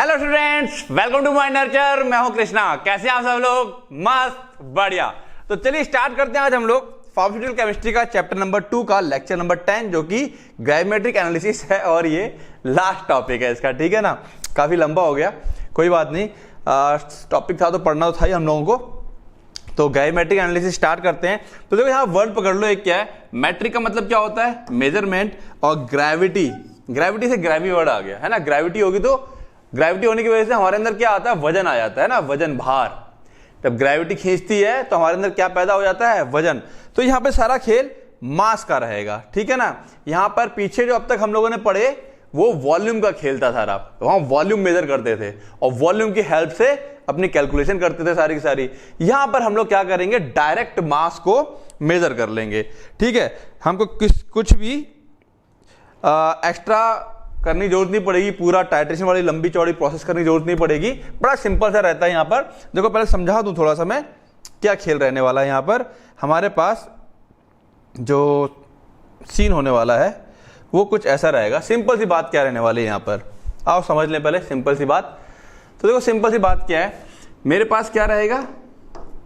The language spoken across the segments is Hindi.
Hello students, welcome to my nurture. मैं हूं कृष्णा। कैसे हैं आप सब लोग? मस्त, बढ़िया। तो चलिए स्टार्ट करते हैं आज हम लोग फार्मास्यूटिकल केमिस्ट्री का चैप्टर नंबर 2 का लेक्चर नंबर 10, जो कि ग्राविमेट्रिक एनालिसिस है और ये लास्ट टॉपिक है इसका। ठीक है ना, काफी लंबा हो गया, कोई बात नहीं। टॉपिक था तो पढ़ना तो था ही हम लोगों को। तो ग्राविमेट्रिक एनालिसिस स्टार्ट करते हैं। तो देखो यहाँ वर्ड पकड़ लो, एक क्या है, मैट्रिक का मतलब क्या होता है, मेजरमेंट, और ग्रेविटी, ग्रेविटी से ग्रेवी वर्ड आ गया है ना। ग्रेविटी होगी तो ग्रेविटी होने की वजह से हमारे अंदर क्या आता है, वजन आ जाता है ना, वजन, भार। जब ग्रेविटी खींचती है तो हमारे अंदर क्या पैदा हो जाता है, वजन। तो यहाँ पे सारा खेल मास का रहेगा, ठीक है ना। यहाँ पर पीछे जो अब तक हम लोगों ने पढ़े वो वॉल्यूम का खेल था सारा, वहां वॉल्यूम मेजर करते थे और वॉल्यूम की हेल्प से अपनी कैलकुलेशन करते थे सारी की सारी। यहां पर हम लोग क्या करेंगे, डायरेक्ट मास को मेजर कर लेंगे। ठीक है, हमको कुछ भी एक्स्ट्रा करने की जरूरत नहीं पड़ेगी, पूरा टाइट्रेशन वाली लंबी चौड़ी प्रोसेस करने की जरूरत नहीं पड़ेगी। बड़ा सिंपल सा रहता है यहाँ पर। देखो पहले समझा दूं थोड़ा सा मैं क्या खेल रहने वाला है। यहाँ पर हमारे पास जो सीन होने वाला है वो कुछ ऐसा रहेगा। सिंपल सी बात क्या रहने वाली है यहाँ पर, आओ समझ लें पहले सिंपल सी बात। तो देखो सिंपल सी बात क्या है, मेरे पास क्या रहेगा,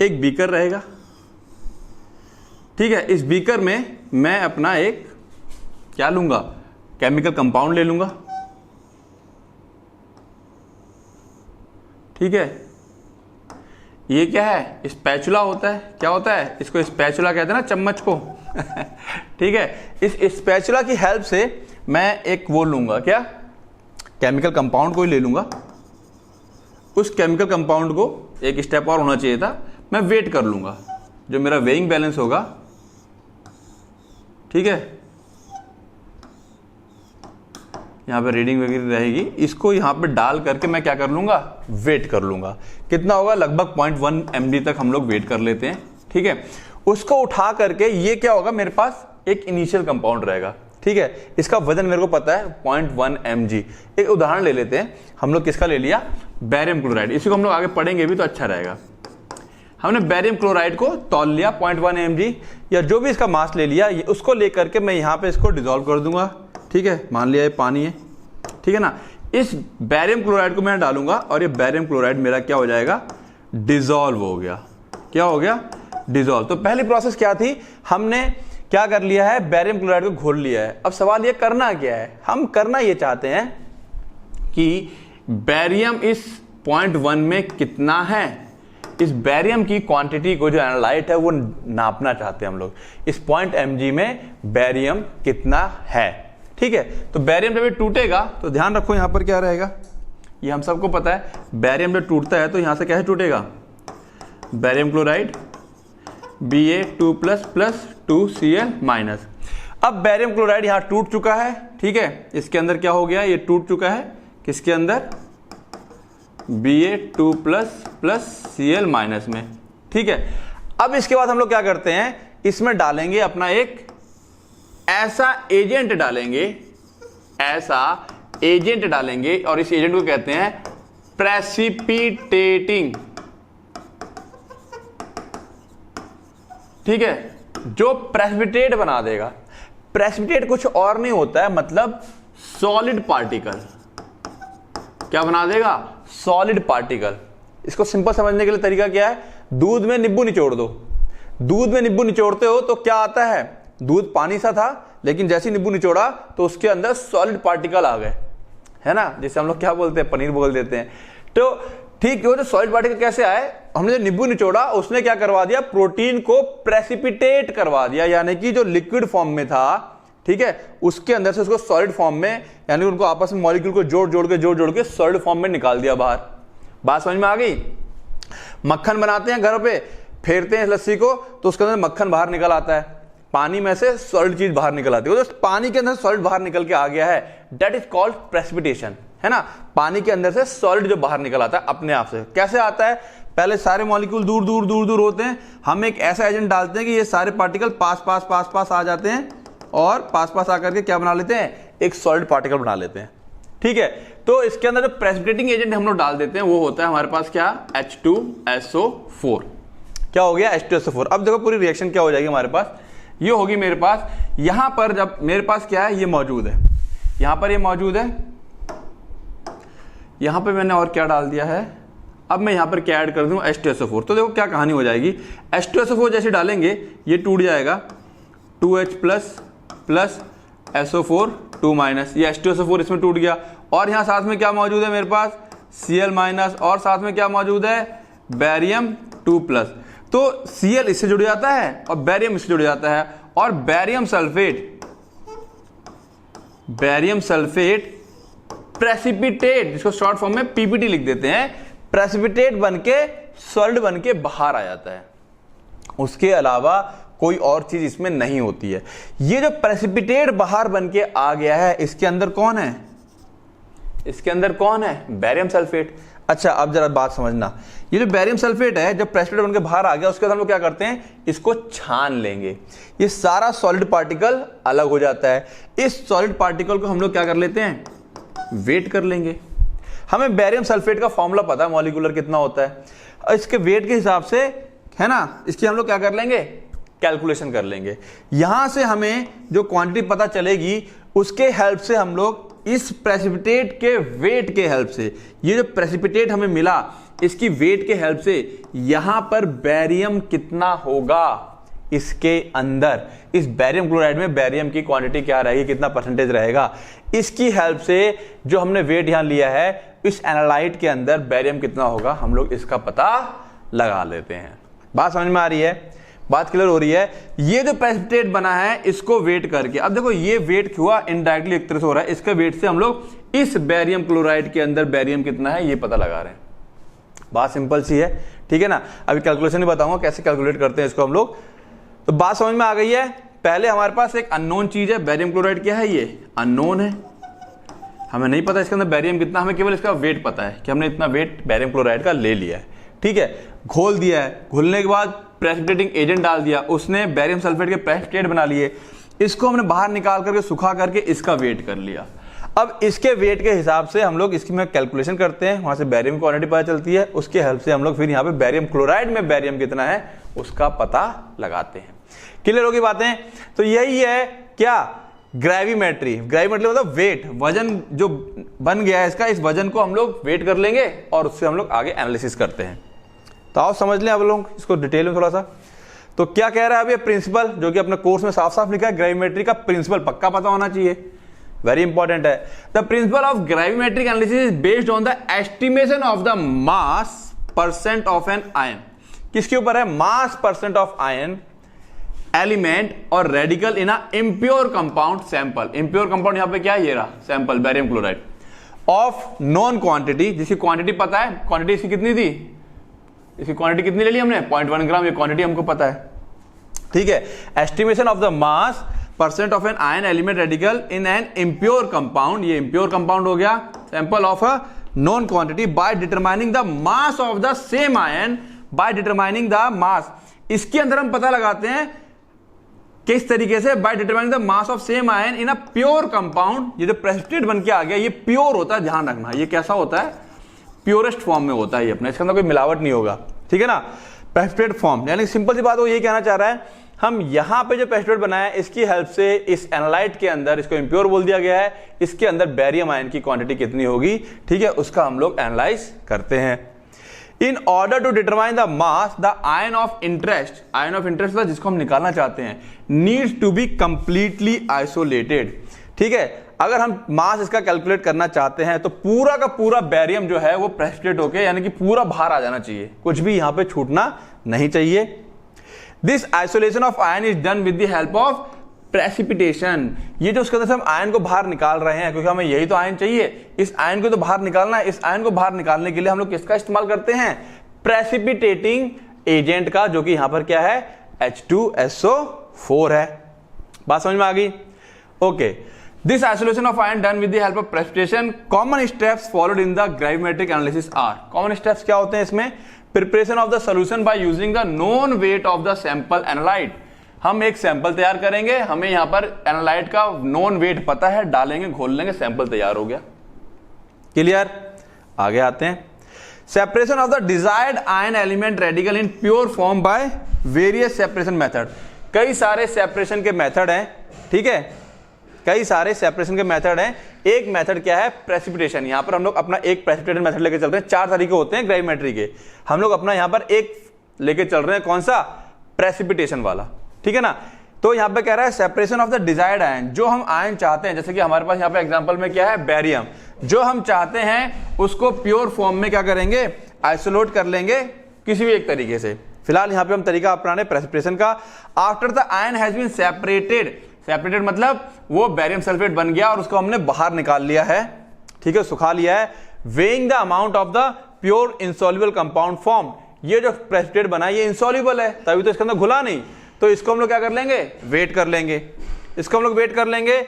एक बीकर रहेगा। ठीक है, इस बीकर में मैं अपना एक क्या लूंगा, केमिकल कंपाउंड ले लूंगा। ठीक है, ये क्या है, स्पैचुला होता है। क्या होता है, इसको स्पैचुला कहते हैं ना, चम्मच को। ठीक है, इस स्पैचुला की हेल्प से मैं एक वो लूंगा, क्या, केमिकल कंपाउंड को ही ले लूंगा। उस केमिकल कंपाउंड को एक स्टेप और होना चाहिए था, मैं वेट कर लूंगा, जो मेरा वेइंग बैलेंस होगा। ठीक है, यहाँ पे रीडिंग वगैरह रहेगी, इसको यहाँ पे डाल करके मैं क्या कर लूंगा, वेट कर लूंगा। कितना होगा, लगभग 0.1 mg तक हम लोग वेट कर लेते हैं। ठीक है, उसको उठा करके ये क्या होगा, मेरे पास एक इनिशियल कंपाउंड रहेगा। ठीक है, इसका वजन मेरे को पता है 0.1 mg। एक उदाहरण ले लेते हैं हम लोग, किसका ले लिया, बेरियम क्लोराइड। इसी को हम लोग आगे पढ़ेंगे भी तो अच्छा रहेगा। हमने बेरियम क्लोराइड को तौल लिया 0.1 mg, या जो भी इसका मास ले लिया, उसको लेकर के मैं यहाँ पे इसको डिजोल्व कर दूंगा। ठीक है, मान लिया ये पानी है। ठीक है ना, इस बेरियम क्लोराइड को मैं डालूंगा और ये बेरियम क्लोराइड मेरा क्या हो जाएगा, डिजोल्व हो गया। क्या हो गया, डिजोल्व। तो पहली प्रोसेस क्या थी, हमने क्या कर लिया है, बेरियम क्लोराइड को घोल लिया है। अब सवाल ये करना क्या है, हम करना ये चाहते हैं कि बेरियम इस 0.1 में कितना है, इस बेरियम की क्वांटिटी को जो एनालाइट है वो नापना चाहते हैं हम लोग। इस 0.1 mg में बेरियम कितना है। ठीक है, तो बेरियम जब ये टूटेगा तो ध्यान रखो यहां पर क्या रहेगा, ये हम सबको पता है, बेरियम जब टूटता है तो यहां से क्या है, टूटेगा बेरियम क्लोराइड Ba2+ 2Cl-। अब बेरियम क्लोराइड यहां टूट चुका है। ठीक है, इसके अंदर क्या हो गया, ये टूट चुका है, किसके अंदर, Ba2+ Cl- में। ठीक है, अब इसके बाद हम लोग क्या करते हैं, इसमें डालेंगे अपना एक ऐसा एजेंट डालेंगे, ऐसा एजेंट डालेंगे, और इस एजेंट को कहते हैं प्रेसिपिटेटिंग। ठीक है, जो प्रेसिपिटेट बना देगा। प्रेसिपिटेट कुछ और नहीं होता है, मतलब सॉलिड पार्टिकल। क्या बना देगा, सॉलिड पार्टिकल। इसको सिंपल समझने के लिए तरीका क्या है, दूध में नींबू निचोड़ दो। दूध में नींबू निचोड़ते हो तो क्या आता है, दूध पानी सा था, लेकिन जैसे नींबू निचोड़ा तो उसके अंदर सॉलिड पार्टिकल आ गए, है ना, जिसे हम लोग क्या बोलते हैं, पनीर बोल देते हैं। तो ठीक है, जो सॉलिड पार्टिकल कैसे आए, हमने जो नींबू निचोड़ा उसने क्या करवा दिया, प्रोटीन को प्रेसिपिटेट करवा दिया, यानी कि जो लिक्विड फॉर्म में था, ठीक है, उसके अंदर से उसको सॉलिड फॉर्म में, यानी उनको आपस में मॉलिक्यूल को जोड़ के सॉलिड फॉर्म में निकाल दिया बाहर। बात समझ में आ गई। मक्खन बनाते हैं घर पे, फेरते हैं लस्सी को तो उसके अंदर मक्खन बाहर निकल आता है, पानी में से सॉलिड चीज बाहर निकल आती है। तो पानी के अंदर सॉलिड बाहर निकल के आ गया है, दैट इज कॉल्ड प्रेसिपिटेशन, है ना। पानी के अंदर से सॉलिड जो बाहर निकल आता है अपने आप से। कैसे आता है, पहले सारे मॉलिक्यूल दूर दूर होते हैं, हम एक ऐसा एजेंट डालते हैं कि ये सारे पार्टिकल पास आ जाते हैं, और पास आकर के क्या बना लेते हैं, एक सॉलिड पार्टिकल बना लेते हैं। ठीक है, तो इसके अंदर जो प्रेसिपिटेटिंग एजेंट हम लोग डाल देते हैं वो होता है हमारे पास क्या, H2SO4। क्या हो गया, H2SO4। अब देखो पूरी रिएक्शन क्या हो जाएगी हमारे पास, ये होगी मेरे पास, यहां पर जब मेरे पास क्या है, ये मौजूद है, यहां पर ये मौजूद है, यहां पे मैंने और क्या डाल दिया है, अब मैं यहां पर क्या ऐड कर दूं, H2SO4। तो देखो क्या कहानी हो जाएगी, H2SO4 जैसे डालेंगे ये टूट जाएगा, 2H प्लस SO4 2-, ये H2SO4 इसमें टूट गया। और यहां साथ में क्या मौजूद है मेरे पास, Cl- और साथ में क्या मौजूद है, बेरियम 2+। तो Cl इससे जुड़ जाता है और बेरियम इससे जुड़ जाता है, और बेरियम सल्फेट प्रेसिपिटेट, जिसको शॉर्ट फॉर्म में पीपीटी लिख देते हैं, प्रेसिपिटेट बनके सॉलिड बनके बाहर आ जाता है। उसके अलावा कोई और चीज इसमें नहीं होती है। ये जो प्रेसिपिटेट बाहर बनके आ गया है, इसके अंदर कौन है, इसके अंदर कौन है, बेरियम सल्फेट। अच्छा अब जरा बात समझना, ये जो बेरियम सल्फेट है जब प्रेसिपिटेट बनके बाहर आ गया, उसके बाद हम लोग क्या करते हैं, इसको छान लेंगे, ये सारा सॉलिड पार्टिकल अलग हो जाता है। इस सॉलिड पार्टिकल को हम लोग क्या कर लेते हैं, वेट कर लेंगे। हमें बेरियम सल्फेट का फॉर्मूला पता है, मॉलिक्यूलर कितना होता है, और इसके वेट के हिसाब से है ना, इसकी हम लोग क्या कर लेंगे, कैलकुलेशन कर लेंगे। यहां से हमें जो क्वांटिटी पता चलेगी, उसके हेल्प से हम लोग इस प्रेसिपिटेट के वेट के हेल्प से, ये जो प्रेसिपिटेट हमें मिला इसकी वेट के हेल्प से यहां पर बेरियम कितना होगा इसके अंदर, इस बेरियम क्लोराइड में बेरियम की क्वांटिटी क्या रहेगी, कितना परसेंटेज रहेगा, इसकी हेल्प से जो हमने वेट यहां लिया है, इस एनालाइट के अंदर बेरियम कितना होगा, हम लोग इसका पता लगा लेते हैं। बात समझ में आ रही है, बात क्लियर हो रही है। ये जो प्रेसिपिटेट बना है इसको वेट करके, अब देखो ये वेट हुआ इनडायरेक्टली एक तरह से हो रहा है, इसके वेट से हम लोग इस बेरियम क्लोराइड के अंदर बेरियम कितना है ये पता लगा रहे हैं। बात सिंपल सी है, ठीक है ना। अभी कैलकुलेशन नहीं बताऊंगा कैसे कैलकुलेट करते हैं इसको हम लोग। तो बात समझ में आ गई है। पहले हमारे पास एक अननोन चीज है, बेरियम क्लोराइड क्या है, ये अननोन है, हमें नहीं पता इसके अंदर बेरियम कितना, हमें केवल इसका वेट पता है कि हमने इतना वेट बेरियम क्लोराइड का ले लिया है, ठीक है। घोल दिया है, घोलने के बाद प्रेसिपिटेटिंग एजेंट डाल दिया, उसने बेरियम सल्फेट के प्रेसिपिटेट बना लिए, इसको हमने बाहर निकाल करके सुखा करके इसका वेट कर लिया। अब इसके वेट के हिसाब से हम लोग इसकी में कैलकुलेशन करते हैं, वहां से बेरियम क्वांटिटी पता चलती है, उसके हेल्प से हम लोग फिर यहाँ पे बेरियम क्लोराइड में बेरियम कितना है उसका पता लगाते हैं। क्लियर होगी बातें। तो यही है क्या, ग्रेविमेट्री। ग्रेविमेट्री मतलब वेट, वजन जो बन गया है इसका, इस वजन को हम लोग वेट कर लेंगे और उससे हम लोग आगे एनालिसिस करते हैं। तो आओ समझ लें अब लोग इसको डिटेल में थोड़ा सा। तो क्या कह रहा है अब ये प्रिंसिपल, जो कि अपने कोर्स में साफ साफ लिखा है, ग्रेविमेट्री का प्रिंसिपल पक्का पता होना चाहिए, वेरी इंपॉर्टेंट है। The principle of gravimetric analysis is based on the estimation of the mass percent of an ion. किसके ऊपर है, mass percent of ion element और radical in a impure compound sample. Impure compound यहां पे क्या है, ये रहा sample barium chloride of known quantity, जिसकी क्वांटिटी पता है, क्वांटिटी इसकी कितनी थी, इसकी क्वांटिटी कितनी ले ली हमने, 0.1 ग्राम, ये क्वांटिटी हमको पता है, ठीक है। Estimation of the mass percent of an ion element radical in an impure compound, ये इम्प्योर कंपाउंड हो गया, sample of a known quantity by determining the mass of the same ion, by determining the mass. इसके अंदर हम पता लगाते हैं किस तरीके से, by determining the mass of same ion in a pure compound. ये जो प्रेसिपिटेट बन के आ गया ये प्योर होता है, ध्यान रखना ये कैसा होता है, प्योरेस्ट फॉर्म में होता है ये अपना, इसके अंदर कोई मिलावट नहीं होगा, ठीक है ना, प्रेसिपिटेट फॉर्म। यानी सिंपल सी बात वो ये कहना चाह रहा है, हम यहां पे जो प्रेसिपिटेट बनाया है इसकी हेल्प से इस एनालाइट के अंदर, इसको इम्प्योर बोल दिया गया है, इसके अंदर बेरियम आयन की क्वांटिटी कितनी होगी, ठीक है, उसका हम लोग एनालाइज करते हैं। In order to determine the mass, the ion of interest जिसको हम निकालना चाहते हैं, needs to be completely isolated, ठीक है। अगर हम मास इसका कैलकुलेट करना चाहते हैं तो पूरा का पूरा बेरियम जो है वो प्रेसिपिटेट होके, यानी कि पूरा बाहर आ जाना चाहिए, कुछ भी यहां पे छूटना नहीं चाहिए। This isolation of ion is done with the help of precipitation. ये जो उसके अंदर से हम आयन को बाहर निकाल रहे हैं, क्योंकि हमें यही तो आयन चाहिए, इस आयन को तो बाहर निकालना है, इस आयन को बाहर निकालने के लिए हम लोग किसका इस्तेमाल करते हैं, प्रेसिपिटेटिंग एजेंट का, जो कि यहां पर क्या है, H2SO4 है। बात समझ में आ गई, okay. This isolation of ion done with the help of precipitation. Common steps followed in the gravimetric analysis are. Common steps क्या होते हैं इसमें, preparation of the solution by using the known weight of the sample analyte. हम एक सैंपल तैयार करेंगे, हमें यहां पर एनालाइट का नोन वेट पता है, डालेंगे, घोल लेंगे, सैंपल तैयार हो गया। क्लियर, आगे आते हैं। Separation of the desired ion element radical in pure form by various separation method. कई सारे सेपरेशन के मेथड हैं, ठीक है, कई सारे सेपरेशन के मेथड हैं। एक मेथड क्या है, प्रेसिपिटेशन। यहां पर हम लोग अपना एक प्रेसिपिटेशन मेथड लेके चल रहे हैं। 4 तरीके होते हैं ग्रेविमेट्री के, हम लोग अपना यहां पर एक लेके चल रहे हैं, कौन सा, प्रेसिपिटेशन वाला, ठीक है ना। तो यहां पे कह रहा है separation of the desired ion, जो हम आयन चाहते हैं, जैसे कि हमारे पास यहां पे एग्जांपल में क्या है, बैरियम, जो हम चाहते हैं उसको प्योर फॉर्म में क्या करेंगे, आइसोलेट कर लेंगे किसी भी एक तरीके से। फिलहाल यहां पे हम तरीका अपनाने प्रेसिपिटेशन का। After the ion has been separated, separated मतलब वो बैरियम सल्फेट बन गया और उसको हमने बाहर निकाल लिया है, ठीक है, सुखा लिया है। Weighing the amount of the pure insoluble compound form, ये जो प्रेसिपिटेट बना है ये इंसॉल्युबल है, तभी तो इसके अंदर घुला नहीं, तो इसको हम लोग क्या कर लेंगे, वेट कर लेंगे, इसको हम लोग वेट कर लेंगे।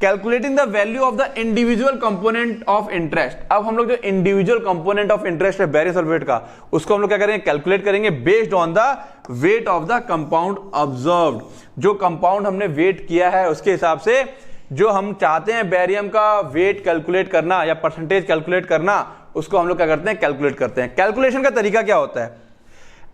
Calculating the value of the individual component of interest, अब हम लोग जो इंडिविजुअल कंपोनेंट ऑफ इंटरेस्ट है बैरियम सल्फेट का, उसको हम लोग क्या करेंगे, कैलकुलेट करेंगे based on the wait of the compound observed. जो कंपाउंड हमने वेट किया है उसके हिसाब से जो हम चाहते हैं बैरियम का वेट कैलकुलेट करना या परसेंटेज कैलकुलेट करना, उसको हम लोग क्या करते हैं, कैलकुलेट करते हैं। कैलकुलेशन का तरीका क्या होता है,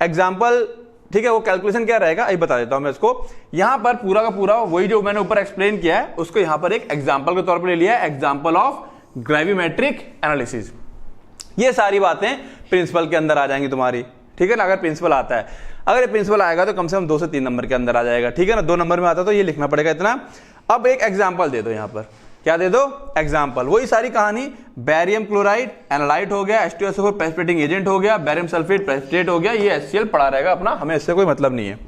एग्जाम्पल, ठीक है, वो कैलकुलेशन क्या रहेगा ये बता देता हूं मैं इसको। यहां पर पूरा का पूरा वही जो मैंने ऊपर एक्सप्लेन किया है उसको यहां पर एक एग्जांपल के तौर पर ले लिया है, एग्जांपल ऑफ ग्रेविमेट्रिक एनालिसिस। ये सारी बातें प्रिंसिपल के अंदर आ जाएंगी तुम्हारी, ठीक है ना, अगर प्रिंसिपल आता है। अगर ये प्रिंसिपल आएगा तो कम से कम 2 से 3 नंबर के अंदर आ जाएगा, ठीक है ना। 2 नंबर में आता तो ये लिखना पड़ेगा इतना। अब एक एग्जाम्पल दे दो, यहां पर क्या दे दो, एग्जाम्पल। वही सारी कहानी, बैरियम क्लोराइड एनालाइट हो गया, H2SO4 प्रेसिपिटेटिंग एजेंट हो गया, बैरियम सल्फेट प्रेसिपिटेट हो गया, ये HCl पड़ा रहेगा अपना, हमें इससे कोई मतलब नहीं है,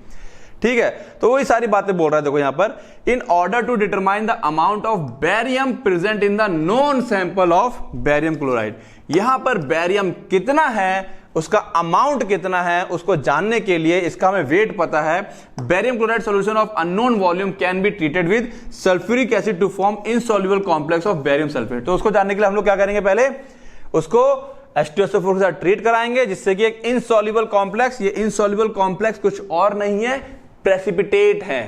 ठीक है। तो वही सारी बातें बोल रहा है, देखो यहां पर, in order to determine the amount of barium present in the known sample of barium chloride, यहां पर बैरियम कितना है, उसका अमाउंट कितना है, उसको जानने के लिए इसका हमें वेट पता है। Barium chloride solution of unknown volume can be treated with sulphuric acid to form insoluble complex of barium sulphate. तो उसको जानने के लिए हम लोग क्या करेंगे, पहले उसको H2SO4 के साथ ट्रीट कराएंगे, जिससे कि एक इनसॉल्युबल कॉम्प्लेक्स, ये इनसॉल्युबल कॉम्प्लेक्स कुछ और नहीं है, प्रेसिपिटेट है।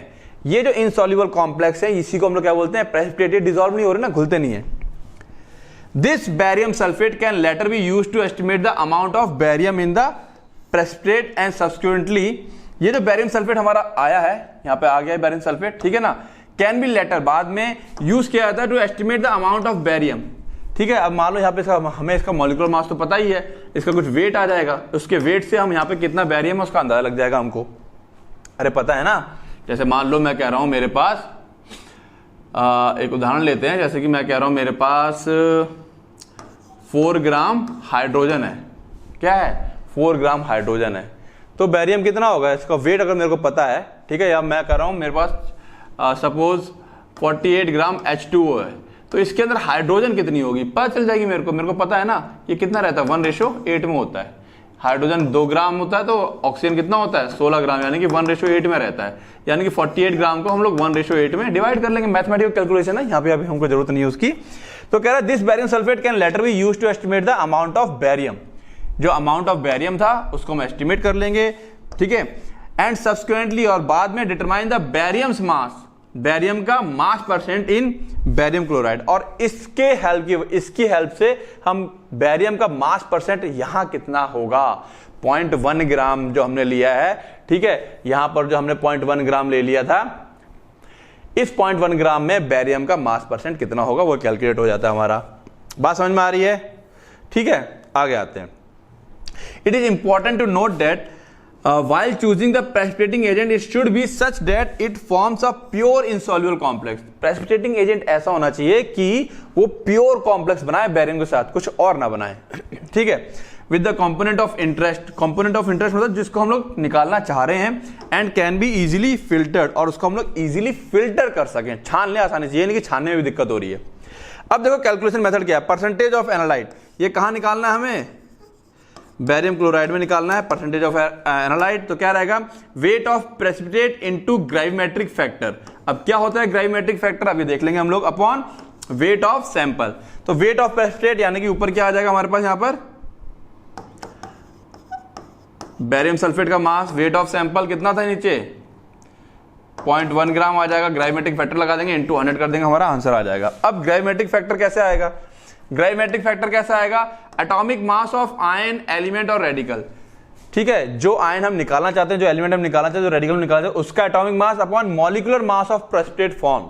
ये जो इनसॉल्युबल कॉम्प्लेक्स है इसी को हम लोग क्या बोलते हैं, प्रेसिपिटेटेड, डिसॉल्व नहीं हो रहे ना, घुलते नहीं है। This barium sulfate can later be used to estimate the amount of barium in the precipitate and subsequently, ये जो बैरियम सल्फेट हमारा आया है, यहाँ पे आ गया है बैरियम सल्फेट, ठीक है ना, कैन बी लेटर, बाद में यूज किया जाता है to estimate the amount of barium, ठीक है। अब मान लो यहाँ पे हमें इसका मॉलिक्यूलर मास तो पता ही है, इसका कुछ वेट आ जाएगा, उसके वेट से हम यहाँ पे कितना बैरियम है उसका अंदाजा लग जाएगा हमको। अरे पता है ना, जैसे मान लो मैं कह रहा हूं मेरे पास एक उदाहरण लेते हैं, जैसे कि मैं कह रहा हूं मेरे पास 4 ग्राम हाइड्रोजन है, क्या है, 4 ग्राम हाइड्रोजन है, तो बैरियम कितना होगा, इसका वेट अगर मेरे को पता है, ठीक है, या मैं कह रहा हूं मेरे पास सपोज 48 ग्राम H2O है, तो इसके अंदर हाइड्रोजन कितनी होगी पता चल जाएगी मेरे को पता है ना, ये कितना रहता है, 1:8 में होता है। हाइड्रोजन 2 ग्राम होता है तो ऑक्सीजन कितना होता है, 16 ग्राम, यानी कि 1:8 में रहता है, यानी कि 48 ग्राम को हम लोग 1:8 में डिवाइड कर लेंगे। मैथमेटिकल कैलकुलेशन है, यहाँ पे अभी हमको जरूरत नहीं है उसकी। तो कह रहा है this barium sulphate can later be used to estimate the amount of barium, जो अमाउंट ऑफ बैरियम था उसको हम एस्टिमेट कर लेंगे, ठीक है। एंड सब्सिक्वेंटली, और बाद में डिटरमाइन द बैरियम्स मास, बैरियम का मास परसेंट इन बैरियम क्लोराइड, और इसकी हेल्प से हम बैरियम का मास परसेंट यहां कितना होगा, 0.1 ग्राम जो हमने लिया है, ठीक है, यहां पर जो हमने 0.1 ग्राम ले लिया था, इस 0.1 ग्राम में बैरियम का मास परसेंट कितना होगा वो कैलकुलेट हो जाता है हमारा। बात समझ में आ रही है, ठीक है, आगे आते हैं। It is important to note that while choosing the precipitating agent it should be such that it forms a pure insoluble complex। precipitating agent ऐसा होना चाहिए कि वो प्योर कॉम्प्लेक्स बनाए बैरियम के साथ, कुछ और ना बनाए, ठीक है। With the component of interest, component of interest मतलब जिसको हम लोग निकालना चाह रहे हैं, and can be easily filtered, और उसको हम लोग इजीली फिल्टर कर सकें, छान ले आसानी से, ये नहीं कि छानने में भी दिक्कत हो रही है। अब देखो कैलकुलेशन मेथड क्या है, परसेंटेज ऑफ एनालाइट, ये कहां निकालना है हमें, बैरियम क्लोराइड में निकालना है, परसेंटेज ऑफ एनालाइट, तो क्या रहेगा, weight of precipitate into gravimetric factor. अब क्या होता है ग्रेविमेट्रिक फैक्टर, अभी देख लेंगे हम लोग, अपॉन वेट ऑफ सैंपल। तो वेट ऑफ प्रेसिपिटेट यानी कि ऊपर क्या आ जाएगा हमारे पास, यहां पर बैरियम सल्फेट का मास, वेट ऑफ सैंपल कितना था नीचे 0.1 ग्राम आ जाएगा, ग्रेविमेट्रिक फैक्टर लगा देंगे, इनटू 100 कर देंगे, हमारा आंसर आ जाएगा। अब ग्रेविमेट्रिक फैक्टर कैसे आएगा, ग्रेविमेट्रिक फैक्टर कैसा आएगा, atomic mass of ion, element और रेडिकल, ठीक है, जो आयन हम निकालना चाहते हैं, जो एलिमेंट हम निकालना चाहते हैं, जो रेडिकल निकालना चाहते हैं, उसका atomic mass upon molecular mass of precipitate form,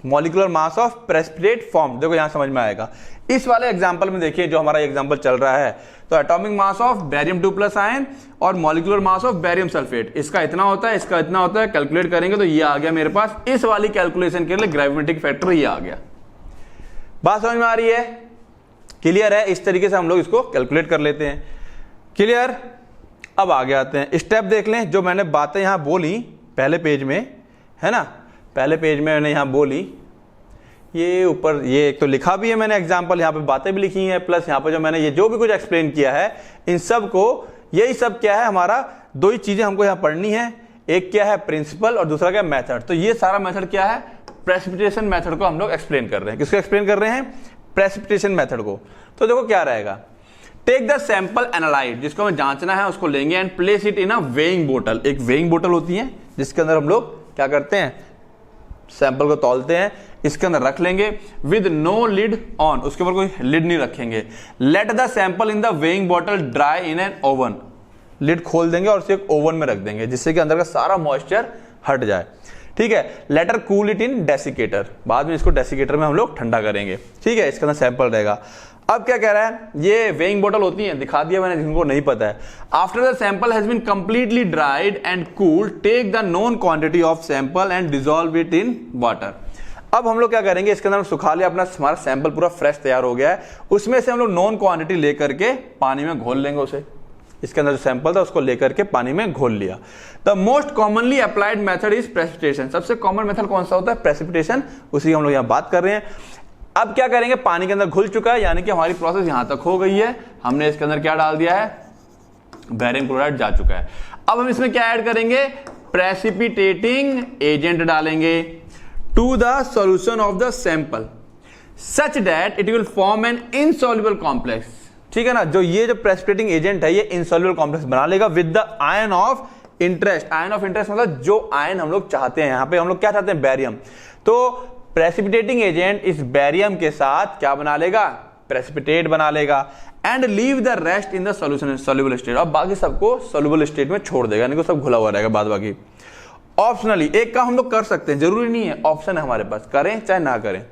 molecular mass of precipitate form. देखो यहां समझ में आएगा। इस वाले एग्जांपल में देखिए जो हमारा एग्जांपल चल रहा है, तो atomic mass of barium 2+ ion और molecular mass of barium sulphate, इसका इतना होता है, इसका इतना होता है, कैलकुलेट करेंगे तो ये आ गया मेरे पास। इस वाली कैलकुलेशन के लिए ग्रेविमेट्रिक फैक्टर ये आ गया। बात समझ में आ रही है? क्लियर है? इस तरीके से हम लोग इसको कैलकुलेट कर लेते हैं। क्लियर? अब आगे आते हैं, स्टेप देख लें। जो मैंने बातें यहां बोली पहले पेज में, है ना, पहले पेज में मैंने यहां बोली, ये ऊपर ये एक तो लिखा भी है मैंने एग्जांपल, यहां पे बातें भी लिखी हैं, प्लस यहां पे जो मैंने ये जो भी कुछ एक्सप्लेन किया है, इन सब को, यही सब क्या है हमारा, दो ही चीजें हमको यहां पढ़नी है। एक क्या है प्रिंसिपल और दूसरा क्या मेथड। तो ये सारा मेथड क्या है, प्रेसिपिटेशन मेथड को हम लोग एक्सप्लेन कर रहे हैं। किसको एक्सप्लेन कर रहे हैं? प्रेसिपिटेशन मेथड को। तो देखो क्या रहेगा, टेक द सैंपल एनालाइट, जिसको हमें जांचना है उसको लेंगे, and place it in a weighing बोतल। एक वेइंग बोतल होती है जिसके अंदर हम लोग क्या करते हैं, सैंपल को तौलते हैं, इसके अंदर रख लेंगे विद नो लिड ऑन, उसके ऊपर कोई लिड नहीं रखेंगे। Let the sample in the weighing bottle dry in an oven, lid खोल देंगे और उसे एक ओवन में रख देंगे जिससे कि अंदर का सारा मॉइस्चर हट जाए। ठीक है, later cool it in desiccator, बाद में इसको डेसिकेटर में हम लोग ठंडा करेंगे। ठीक है, इसके अंदर सैंपल रहेगा। अब क्या कह रहा है, ये वेइंग बोतल होती है, दिखा दिया मैंने जिनको नहीं पता है। After the sample has been completely dried and cooled, take the known quantity of sample and dissolve it in water. अब हम लोग क्या करेंगे, इसके अंदर हम सुखा लिया, अपना हमारा सैंपल पूरा फ्रेश तैयार हो गया है, उसमें से हम लोग नोन क्वांटिटी लेकर के पानी में घोल लेंगे उसे। इसके अंदर जो सैंपल था उसको लेकर के पानी में घोल लिया। The most commonly applied method is precipitation, सबसे कॉमन मेथड कौन सा होता है, प्रेसिपिटेशन, उसी हम लोग यहाँ बात कर रहे हैं। अब क्या करेंगे, पानी के अंदर घुल चुका है, यानी कि हमारी प्रोसेस यहां तक हो गई है, हमने इसके अंदर क्या डाल दिया है, बेरियम क्लोराइड जा चुका है। अब हम इसमें क्या ऐड करेंगे, प्रेसिपिटेटिंग एजेंट डालेंगे to the solution of the sample such that it will form an insoluble complex. ठीक है ना, जो ये जो प्रेसिपिटेटिंग एजेंट है ये इनसॉल्युबल कॉम्प्लेक्स बना लेगा with the ion of interest. Ion of interest मतलब जो आयन हम लोग चाहते हैं, यहां पे हम लोग क्या चाहते हैं, बैरियम। तो प्रेसिपिटेटिंग एजेंट इस बैरियम के साथ क्या बना लेगा, प्रेसिपिटेट बना लेगा, and leave the rest in the solution soluble state. अब बाकी सबको सॉल्युबल स्टेट में छोड़ देगा, यानी कि सब घुला हुआ रहेगा बाद बाकी। ऑप्शनली एक काम हम लोग कर सकते हैं, जरूरी नहीं है, ऑप्शन है हमारे पास, करें चाहे ना करें।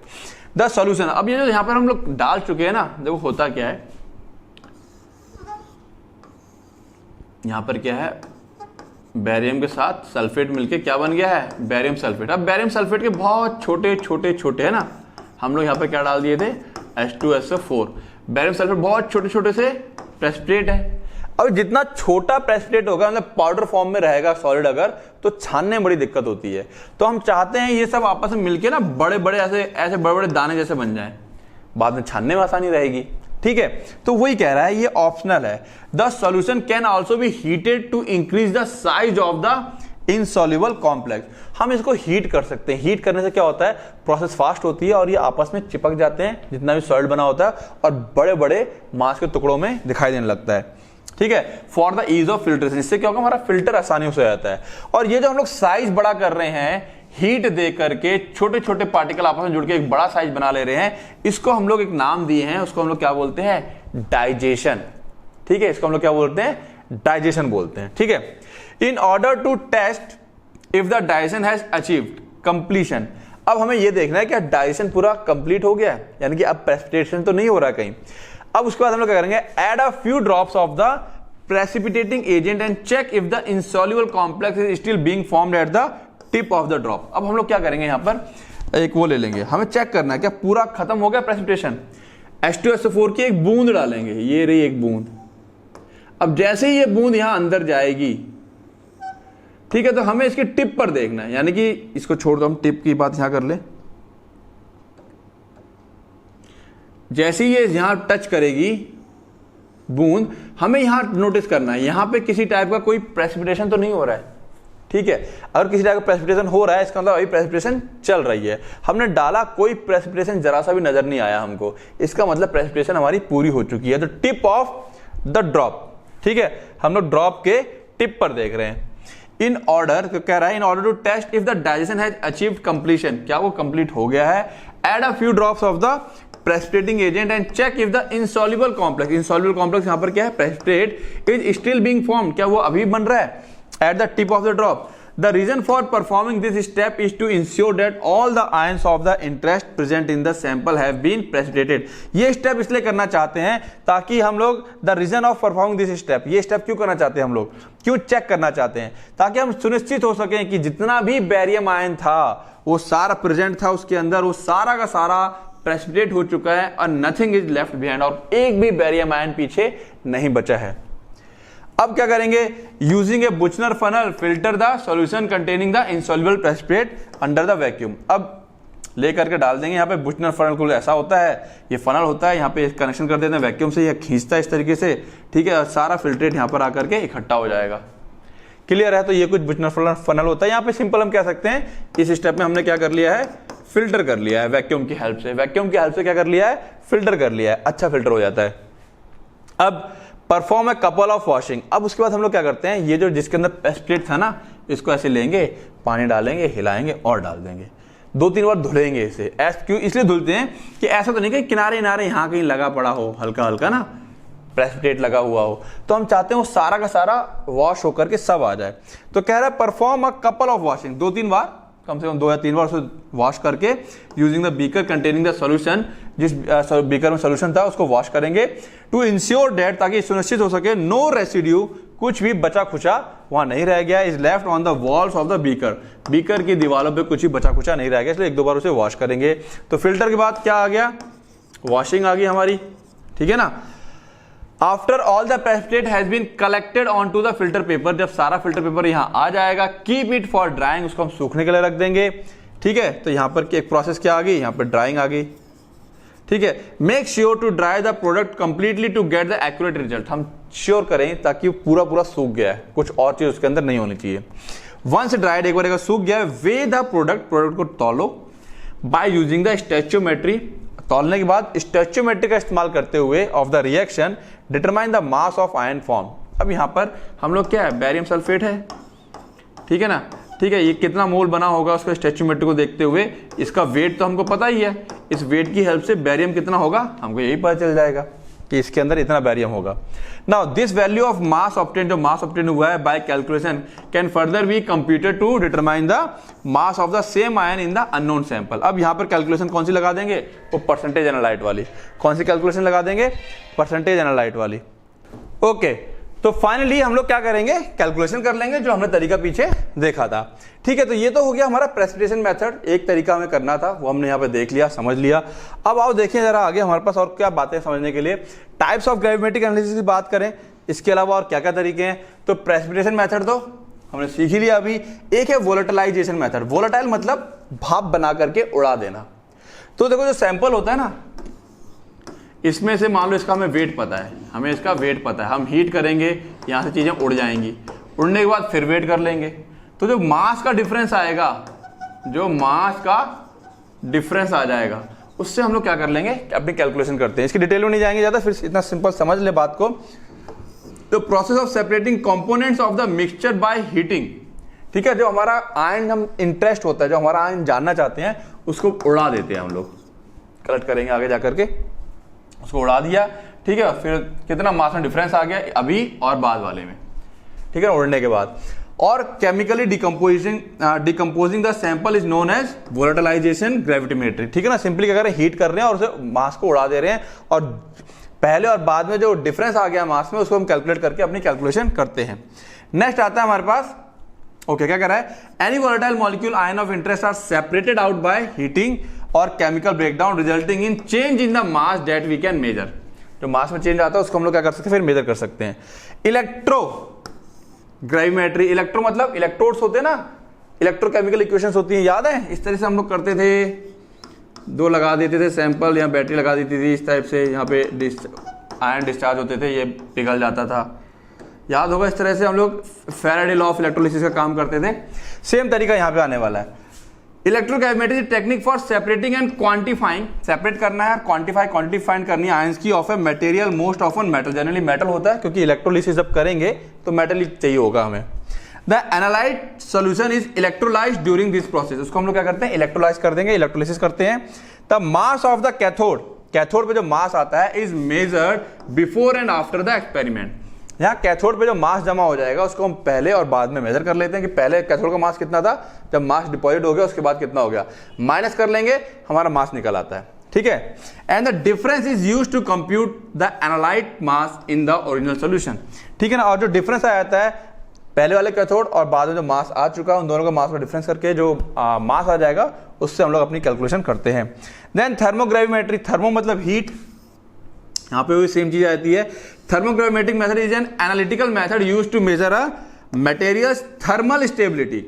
द सॉल्यूशन, अब ये जो यहां पर हम लोग डाल चुके हैं ना, देखो होता क्या है, यहां पर क्या है, बैरियम के साथ सल्फेट मिलके क्या बन गया है, बैरियम सल्फेट। अब बैरियम सल्फेट के बहुत छोटे छोटे छोटे है ना, हम लोग यहां पर क्या डाल दिए थे, H2SO4। बैरियम सल्फेट बहुत छोटे छोटे से प्रेसिपिटेट है। अब जितना छोटा प्रेसिपिटेट होगा, मतलब पाउडर फॉर्म में रहेगा सॉलिड अगर, तो छानने में बड़ी दिक्कत होती है। तो हम चाहते हैं ये सब आपस में मिलके ना बड़े बड़े ऐसे बड़े बड़े दाने जैसे बन जाएं, बाद में छानने में आसानी रहेगी। ठीक है, तो वही कह रहा है, ये ऑप्शनल है। The solution can also be heated to increase the size of the insoluble complex. हम इसको हीट कर सकते हैं। हीट करने से क्या होता है, प्रोसेस फास्ट होती है और ये आपस में चिपक जाते हैं जितना भी सॉलिड बना होता है, और बड़े बड़े मास के टुकड़ों में दिखाई देने लगता है। ठीक है, for the ease of filtration, इससे क्या होगा, हमारा फिल्टर आसानी से हो जाता है। और ये जो हम लोग साइज बड़ा कर रहे हैं, हीट दे करके छोटे छोटे पार्टिकल आपस में जुड़ के एक बड़ा साइज बना ले रहे हैं, इसको हम लोग एक नाम दिए हैं, उसको हम लोग क्या बोलते हैं, डाइजेशन। ठीक है, इसको हम लोग क्या बोलते हैं, डाइजेशन बोलते हैं। ठीक है, in order to test if the digestion has achieved completion. अब हमें यह देखना है कि डाइजेशन पूरा कंप्लीट हो गया है, यानी कि अब प्रेसिपिटेशन तो नहीं हो रहा कहीं। अब उसके बाद हम लोग क्या करेंगे, add a few drops of the precipitating agent and check if the insoluble complex is still being formed at the tip of the drop. अब हम लोग क्या करेंगे, यहां पर एक वो ले लेंगे, हमें चेक करना है क्या पूरा खत्म हो गया प्रेसिपिटेशन। H2SO4 की एक बूंद डालेंगे, ये रही एक बूंद। अब जैसे ही ये बूंद यहां अंदर जाएगी, ठीक है, तो हमें इसके टिप पर देखना है, यानी कि इसको छोड़ दो, हम टिप की बात यहां कर ले। जैसे ही ये यहां टच करेगी बूंद, हमें यहां नोटिस करना है यहां पे किसी टाइप का कोई प्रेसिपिटेशन तो नहीं हो रहा है। ठीक है, अगर किसी टाइप का प्रेसिपिटेशन हो रहा है, इसका मतलब अभी प्रेसिपिटेशन चल रही है। हमने डाला, कोई प्रेसिपिटेशन जरा सा भी नजर नहीं आया हमको, इसका मतलब प्रेसिपिटेशन हमारी पूरी हो चुकी है। तो टिप ऑफ द ड्रॉप, ठीक है, हम लोग ड्रॉप के टिप पर देख रहे हैं। इन ऑर्डर कह रहा है, in order to test if the digestion has achieved completion, क्या वो कंप्लीट हो गया है। Add a few drops of the precipitating agent and check if the insoluble complex, insoluble complex यहां पर क्या है, precipitate, is still being formed, क्या वो अभी बन रहा है at the tip of the drop. The reason for performing this step is to ensure that all the ions of the interest present in the sample have been precipitated. ये स्टेप इसलिए करना चाहते हैं ताकि हम लोग, the reason of performing this step, ये स्टेप क्यों करना चाहते हैं हम लोग, क्यों चेक करना चाहते हैं, ताकि हम सुनिश्चित हो सकें कि जितना भी बेरियम आयन था वो सारा प्रेजेंट था उसके अंदर, वो सारा का सारा प्रेसिपिटेट हो चुका है और नथिंग इज लेफ्ट बिहाइंड, और एक भी बेरियम आयन पीछे नहीं बचा है। अब क्या करेंगे, using a Buchner funnel filter the solution containing the insoluble precipitate under the vacuum. अब लेकर के डाल देंगे यहाँ पे बुचनर फनल को, ऐसा होता है, ये फनल होता है, यहाँ पे कनेक्शन कर देते हैं वैक्यूम से, ये खींचता है इस तरीके से, ठीक है, सारा फिल्ट्रेट यहाँ पर आकर के इकट्ठा हो जाएगा। क्लियर है? तो ये कुछ बुचनर फनल होता है। यहाँ पे सिंपल हम कह सकते हैं, इस स्टेप में हमने क्या कर लिया है, फिल्टर कर लिया है वैक्यूम की हेल्प से, वैक्यूम की हेल्प से क्या कर लिया है, फिल्टर कर लिया है, अच्छा फिल्टर हो जाता है। अब perform a couple of washing. अब उसके बाद हम लोग क्या करते हैं, ये जो जिसके अंदर प्रेसिपिटेट था ना, इसको ऐसे लेंगे, पानी डालेंगे, हिलाएंगे और डाल देंगे, 2-3 बार धुलेंगे इसे। क्यों इसलिए धुलते हैं कि ऐसा तो नहीं कि किनारे किनारे यहाँ कहीं लगा पड़ा हो, हल्का हल्का ना प्रेसिपिटेट लगा हुआ हो, तो हम चाहते हैं वो सारा का सारा वॉश होकर के सब आ जाए। तो कह रहा है perform a couple of washing, 2-3 बार, कम से कम 2 या 3 बार उसको वॉश करके, using the beaker containing the solution, जिस बीकर में सॉल्यूशन था उसको वॉश करेंगे, टू इंश्योर दैट, ताकि सुनिश्चित हो सके, नो रेसिड्यू, कुछ भी बचा खुचा वहां नहीं रह गया, is left on the walls of the beaker, beaker की दीवारों पे कुछ भी बचा खुचा नहीं रह गया, इसलिए 1-2 बार उसे वॉश करेंगे। तो फिल्टर के बाद क्या आ गया, वॉशिंग आ गई हमारी, ठीक है ना। After all the precipitate has been collected on to the filter paper, जब सारा फिल्टर पेपर यहां आ जाएगा, कीप इट फॉर ड्राइंग, उसको हम सूखने के लिए रख देंगे, ठीक है। तो यहां पर एक प्रोसेस क्या आ गई, यहां पर ड्राइंग आ गई, ठीक है। Make sure to dry the product completely to get the accurate result, हम श्योर करें ताकि पूरा सूख गया है, कुछ और चीज उसके अंदर नहीं होनी चाहिए। वंस ड्राइड, एक बार अगर सूख गया, वे द प्रोडक्ट को तौलो बाय यूजिंग द स्टोइचियोमेट्री, तौलने के बाद स्टोइचियोमेट्री का इस्तेमाल करते हुए of the reaction determine the mass of ion form. अब यहां पर हम लोग क्या है, बैरियम सल्फेट है, ठीक है ना, ठीक है, ये कितना मोल बना होगा उसका स्टोइचियोमेट्री को देखते हुए, इसका वेट तो हमको पता ही है, इस वेट की हेल्प से बैरियम कितना होगा हमको यही पता चल जाएगा कि इसके अंदर इतना बैरियम होगा। Now this value of mass obtain, जो मास ऑब्टेन हुआ है by calculation, can further be computed to determine the mass of the same ion in the unknown sample. अब यहां पर कैलकुलेशन कौन सी लगा देंगे, वो परसेंटेज एनालाइट वाली। कौन सी कैलकुलेशन लगा देंगे, परसेंटेज एनालाइट वाली। ओके, तो फाइनली हम लोग क्या करेंगे, कैलकुलेशन कर लेंगे जो हमने तरीका पीछे देखा था, ठीक है। तो ये तो हो गया हमारा प्रेसिपिटेशन मेथड, एक तरीका हमें करना था, वो हमने यहाँ पे देख लिया, समझ लिया। अब आओ देखिए जरा आगे हमारे पास और क्या बातें समझने के लिए। टाइप्स ऑफ ग्रेविमेट्रिक एनालिसिस की बात करें, इसके अलावा और क्या क्या तरीके हैं, तो प्रेसिपिटेशन मेथड तो हमने सीख ही लिया अभी। एक है वोलेटिलाइजेशन मेथड, वोलेटाइल मतलब भाप बना करके उड़ा देना। तो देखो जो सैंपल होता है ना, इसमें से मान लो इसका हमें वेट पता है, हमें इसका वेट पता है, हम हीट करेंगे, यहां से चीजें उड़ जाएंगी, उड़ने के बाद फिर वेट कर लेंगे, तो जो मास का डिफरेंस आएगा, जो मास का डिफरेंस आ जाएगा, उससे हम लोग क्या कर लेंगे, अपनी कैलकुलेशन करते हैं। इसकी डिटेल में नहीं जाएंगे ज्यादा, फिर इतना सिंपल समझ ले बात को। तो process of separating components of the mixture by heating, ठीक है। जो हमारा आयन हम इंटरेस्ट होता है, जो हमारा आयन जानना चाहते हैं, उसको उड़ा देते हैं हम लोग, कलेक्ट करेंगे आगे जाकर के, उसको उड़ा दिया, ठीक है। फिर कितना मास में डिफरेंस आ गया अभी और बाद वाले में, ठीक है, उड़ने के बाद। और chemically decomposing the sample is known as volatilization gravimetry, ठीक है ना। सिंपली क्या कर रहे हैं, हीट कर रहे हैं और उसे मास को उड़ा दे रहे हैं, और पहले और बाद में जो डिफरेंस आ गया मास में, उसको हम कैलकुलेट करके अपनी कैलकुलेशन करते हैं। नेक्स्ट आता है हमारे पास, ओके, क्या कर रहा है, any volatile molecule ion of interest are separated out by heating और chemical breakdown resulting in change in the mass that we can measure. जो मास में चेंज आता है उसको हम लोग क्या कर सकते हैं, फिर मेजर कर सकते हैं। इलेक्ट्रो ग्रेविमेट्री, इलेक्ट्रो मतलब इलेक्ट्रोड्स होते हैं ना, इलेक्ट्रोकेमिकल इक्वेशंस होती हैं, याद है, इस तरह से हम लोग करते थे, 2 लगा देते थे सैंपल, यहाँ बैटरी लगा देती थी इस टाइप से, यहाँ पे आयन डिस्चार्ज होते थे, ये पिघल जाता था, याद होगा। इस तरह से हम लोग फैराडे लॉ ऑफ इलेक्ट्रोलिसिस का काम करते थे। सेम तरीका यहाँ पे आने वाला है। Electrochemistry technique for separating and quantifying, separate करना है, क्वांटिफाई फाइंड करनी है आयंस की of a material most often metal, generally metal होता है, क्योंकि इलेक्ट्रोलिसिस जब करेंगे तो मेटल ही चाहिए होगा हमें। The analyte solution is electrolysed during this process, उसको हम लोग क्या करते हैं, इलेक्ट्रोलाइज कर देंगे, इलेक्ट्रोलिसिस करते हैं। The mass of the cathode, cathode पे जो मास आता है, is measured before and after the experiment, यहाँ कैथोड पे जो मास जमा हो जाएगा उसको हम पहले और बाद में मेजर कर लेते हैं कि पहले कैथोड का मास कितना था, जब मास डिपॉजिट हो गया उसके बाद कितना हो गया, माइनस कर लेंगे, हमारा मास निकल आता है। ठीक है, and the difference is used to compute the analyte mass in the original solution. ठीक है ना, और जो डिफरेंस आ जाता है पहले वाले कैथोड और बाद में जो मास आ चुका है उन दोनों का मास में डिफरेंस करके जो मास आ जाएगा उससे हम लोग अपनी कैलकुलेशन करते हैं। देन थर्मोग्रेविमेट्री, थर्मो मतलब हीट, यहाँ पे भी सेम चीज आती है। Thermogravimetric method is an analytical method used to measure a material's thermal stability.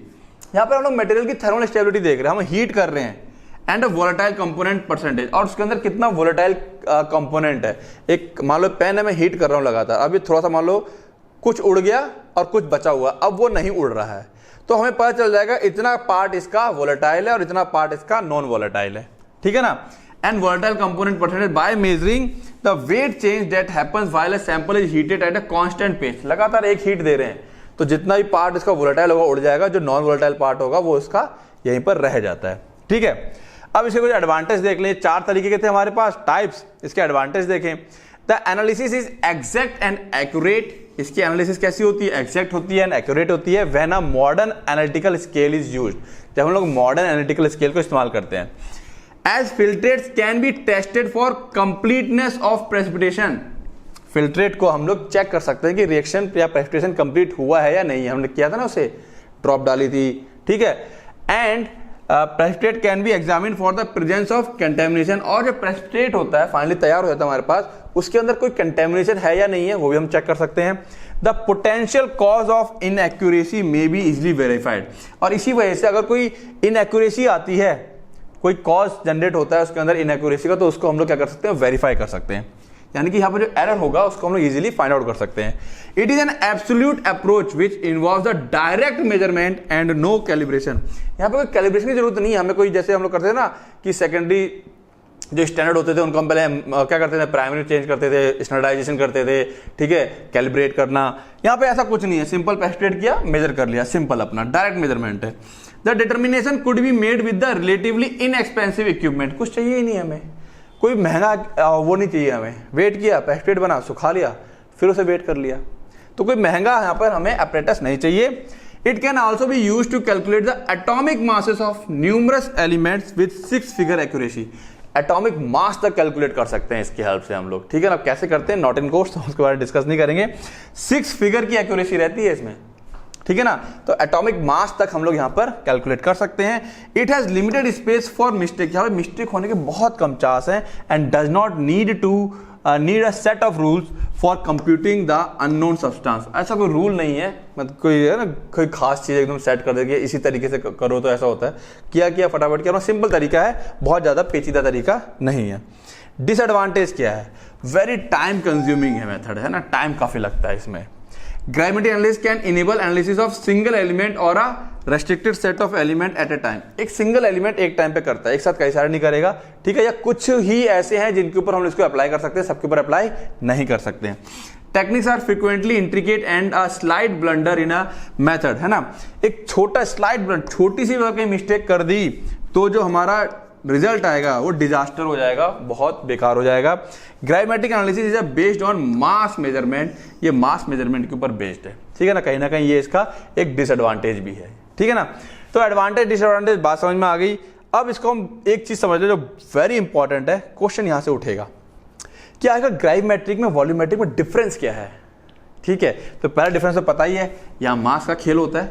यहाँ पर हम लोग मटेरियल की थर्मल स्टेबिलिटी देख रहे हैं, हम हीट कर रहे हैं, एंड वोलेटाइल कंपोनेंट परसेंटेज, और उसके अंदर कितना वोलेटाइल कंपोनेंट है। एक मान लो पेन है, मैं हीट कर रहा हूँ लगातार, अभी थोड़ा सा मान लो कुछ उड़ गया और कुछ बचा हुआ, अब वो नहीं उड़ रहा है, तो हमें पता चल जाएगा इतना पार्ट इसका वोलेटाइल है और इतना पार्ट इसका नॉन वोलेटाइल है। ठीक है ना, and volatile component percentage by measuring the weight change that happens while a sample is heated at a constant pace. लगातार एक हीट दे रहे हैं तो जितना भी पार्ट इसका वोलेटाइल होगा उड़ जाएगा, जो नॉन वोलेटाइल पार्ट होगा वो इसका यहीं पर रह जाता है। ठीक है, अब इसके कुछ एडवांटेज देख लें। 4 तरीके के थे हमारे पास टाइप्स, इसके एडवांटेज देखें। The analysis is exact and accurate, इसकी एनालिसिस कैसी होती है, एग्जैक्ट होती है एंड एक्यूरेट होती है when a modern analytical scale is used, जब हम लोग मॉडर्न एनालिटिकल स्केल को इस्तेमाल करते हैं। As filtrates can be tested for completeness of precipitation, filtrate को हम लोग चेक कर सकते हैं कि रिएक्शन या प्रेसिपिटेशन कंप्लीट हुआ है या नहीं, हमने किया था ना, उसे ड्रॉप डाली थी। ठीक है, and precipitate can be examine for the presence of contamination, और जो प्रेसिपिटेट होता है फाइनली तैयार हो जाता है हमारे पास, उसके अंदर कोई कंटेमिनेशन है या नहीं है वो भी हम चेक कर सकते हैं। The potential cause of inaccuracy may be easily verified, और इसी वजह से अगर कोई इनएक्यूरेसी आती है, कोई कॉज जनरेट होता है उसके अंदर इनएक्यूरेसी का, तो उसको हम लोग क्या कर सकते हैं, वेरीफाई कर सकते हैं, यानी कि यहाँ पर जो एरर होगा उसको हम लोग इजीली फाइंड आउट कर सकते हैं। It is an absolute approach which involves the direct measurement and no calibration. यहाँ पे कोई कैलिब्रेशन की जरूरत नहीं है हमें, कोई जैसे हम लोग करते थे ना कि सेकेंडरी जो स्टैंडर्ड होते थे उनको हम पहले क्या करते थे, प्राइमरी चेंज करते थे, स्टैंडर्डाइजेशन करते थे। ठीक है, कैलिब्रेट करना, यहाँ पे ऐसा कुछ नहीं है, सिंपल प्रेसिपिटेट किया, मेजर कर लिया, सिंपल अपना डायरेक्ट मेजरमेंट है। The determination could be made with the relatively inexpensive equipment, कुछ चाहिए ही नहीं हमें, कोई महंगा वो नहीं चाहिए हमें, वेट किया, प्रेसिपिटेट बना, सुखा लिया, फिर उसे वेट कर लिया, तो कोई महंगा यहाँ पर हमें apparatus नहीं चाहिए। It can also be use to calculate the atomic masses of numerous elements with 6 figure accuracy, atomic mass तक कैलकुलेट कर सकते हैं इसकी हेल्प से हम लोग। ठीक है ना, कैसे करते हैं नॉट इन कोर्स, तो उसके बारे में डिस्कस नहीं करेंगे। 6 फिगर की एक्यूरेसी रहती है इसमें। ठीक है ना, तो एटॉमिक मास तक हम लोग यहाँ पर कैलकुलेट कर सकते हैं। It has limited space for mistake, यहाँ पे मिस्टेक होने के बहुत कम चांस हैं, and does not need a set of rules for computing the unknown substance. ऐसा कोई रूल नहीं है, मतलब कोई है ना कोई खास चीज एकदम सेट कर देगी इसी तरीके से करो तो ऐसा होता है, किया फटाफट किया, सिंपल तरीका है, बहुत ज्यादा पेचीदा तरीका नहीं है। डिसएडवांटेज क्या है, वेरी टाइम कंज्यूमिंग है मेथड, है ना, टाइम काफी लगता है इसमें। Gravimetric analysis can enable analysis of single element और a restricted set of element at a time, एक सिंगल एलिमेंट एक टाइम पे करता है, एक साथ कई सारे नहीं करेगा। ठीक है, या कुछ ही ऐसे हैं जिनके ऊपर हम इसको अप्लाई कर सकते हैं, सबके ऊपर अप्लाई नहीं कर सकते हैं। Techniques are frequently intricate and a slight blunder in a method, है ना, एक छोटा स्लाइड ब्लंडर, छोटी सी कहीं मिस्टेक कर दी तो जो हमारा रिजल्ट आएगा वो डिजास्टर हो जाएगा, बहुत बेकार हो जाएगा। Gravimetric analysis is based on mass measurement, ये मास मेजरमेंट के ऊपर बेस्ड है। ठीक है ना कहीं ये इसका एक डिसएडवांटेज भी है। ठीक है ना, तो एडवांटेज डिसएडवांटेज बात समझ में आ गई। अब इसको हम एक चीज समझ ले जो वेरी इंपॉर्टेंट है, क्वेश्चन यहां से उठेगा कि आखिर ग्राविमेट्रिक में वॉल्यूमेट्रिक में डिफरेंस क्या है। ठीक है, तो पहला डिफरेंस तो पता ही है, यहाँ मास का खेल होता है,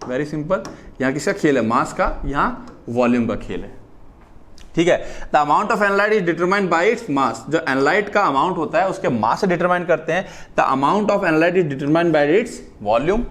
वेरी सिंपल, यहाँ किसका खेल है, मास का, यहाँ वॉल्यूम का खेल है। ठीक है, the amount of analyte is determined by its mass, जो एनालाइट का अमाउंट होता है उसके मास से डिटरमाइन करते हैं। The amount of analyte is determined by its volume.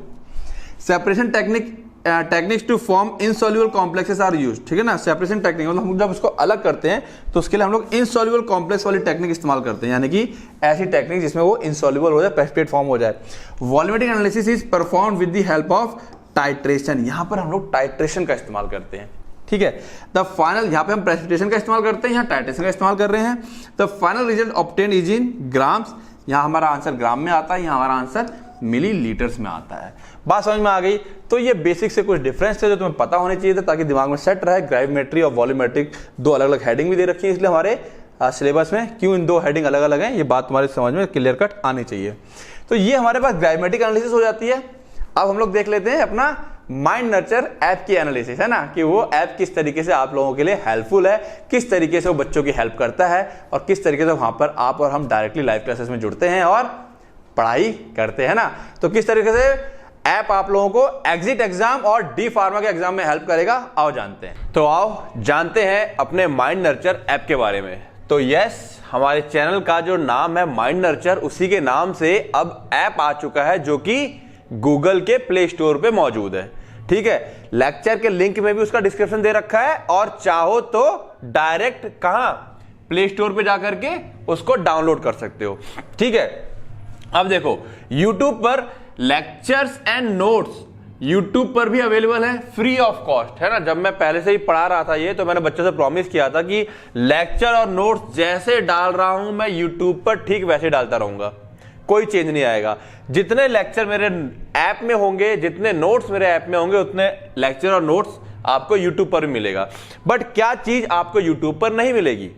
Separation techniques to form insoluble complexes are used. ठीक है ना, सेपरेशन टेक्निक मतलब हम जब उसको अलग करते हैं तो उसके लिए हम लोग इनसॉल्युबल कॉम्प्लेक्स वाली टेक्निक इस्तेमाल करते हैं, यानी कि ऐसी टेक्निक जिसमें वो इनसॉल्युबल हो जाए, प्रेसिपिटेट फॉर्म हो जाए। Volumetric analysis is perform with the help of titration, यहां पर हम लोग टाइट्रेशन का इस्तेमाल करते हैं। ठीक है, द फाइनल, यहाँ पे हम प्रेसिपिटेशन का इस्तेमाल करते हैं, यहाँ टाइट्रेशन का इस्तेमाल कर रहे हैं। The final result obtain is in grams, यहाँ हमारा आंसर ग्राम में आता है, यहाँ हमारा आंसर मिलीलीटर्स में आता है। बात समझ में आ गई। तो ये बेसिक से कुछ डिफरेंस थे जो तुम्हें पता होने चाहिए थे ताकि दिमाग में सेट रहे। ग्राविमेट्री और वॉल्यूमेट्रिक दो अलग अलग हेडिंग भी दे रखी है, इसलिए हमारे सिलेबस में, क्यों इन दो हेडिंग अलग अलग हैं, ये बात तुम्हारे समझ में क्लियर कट आनी चाहिए। तो ये हमारे पास ग्रामेटिक एनालिसिस हो जाती है। अब हम लोग देख लेते हैं अपना माइंड नर्चर ऐप की एनालिसिस, है ना, कि वो ऐप किस तरीके से आप लोगों के लिए हेल्पफुल है, किस तरीके से वो बच्चों की हेल्प करता है और किस तरीके से वहां पर आप और हम डायरेक्टली लाइव क्लासेस में जुड़ते हैं और पढ़ाई करते हैं ना। तो किस तरीके से ऐप आप लोगों को एग्जिट एग्जाम और डी फार्मा के एग्जाम में हेल्प करेगा, आओ जानते हैं। तो आओ जानते हैं अपने माइंड नर्चर ऐप के बारे में। तो यस, हमारे चैनल का जो नाम है माइंड नर्चर, उसी के नाम से अब ऐप आ चुका है जो कि गूगल के प्ले स्टोर पे मौजूद है। ठीक है, लेक्चर के लिंक में भी उसका डिस्क्रिप्शन दे रखा है और चाहो तो डायरेक्ट कहां प्ले स्टोर पे जाकर के उसको डाउनलोड कर सकते हो। ठीक है, अब देखो YouTube पर लेक्चर्स एंड नोट्स YouTube पर भी अवेलेबल है फ्री ऑफ कॉस्ट, है ना। जब मैं पहले से ही पढ़ा रहा था ये, तो मैंने बच्चों से प्रॉमिस किया था कि लेक्चर और नोट्स जैसे डाल रहा हूं मैं YouTube पर ठीक वैसे डालता रहूंगा, कोई चेंज नहीं आएगा। जितने लेक्चर मेरे ऐप में होंगे, जितने नोट्स मेरे ऐप में होंगे, उतने लेक्चर और नोट्स आपको YouTube पर भी मिलेगा। बट क्या चीज आपको YouTube पर नहीं मिलेगी,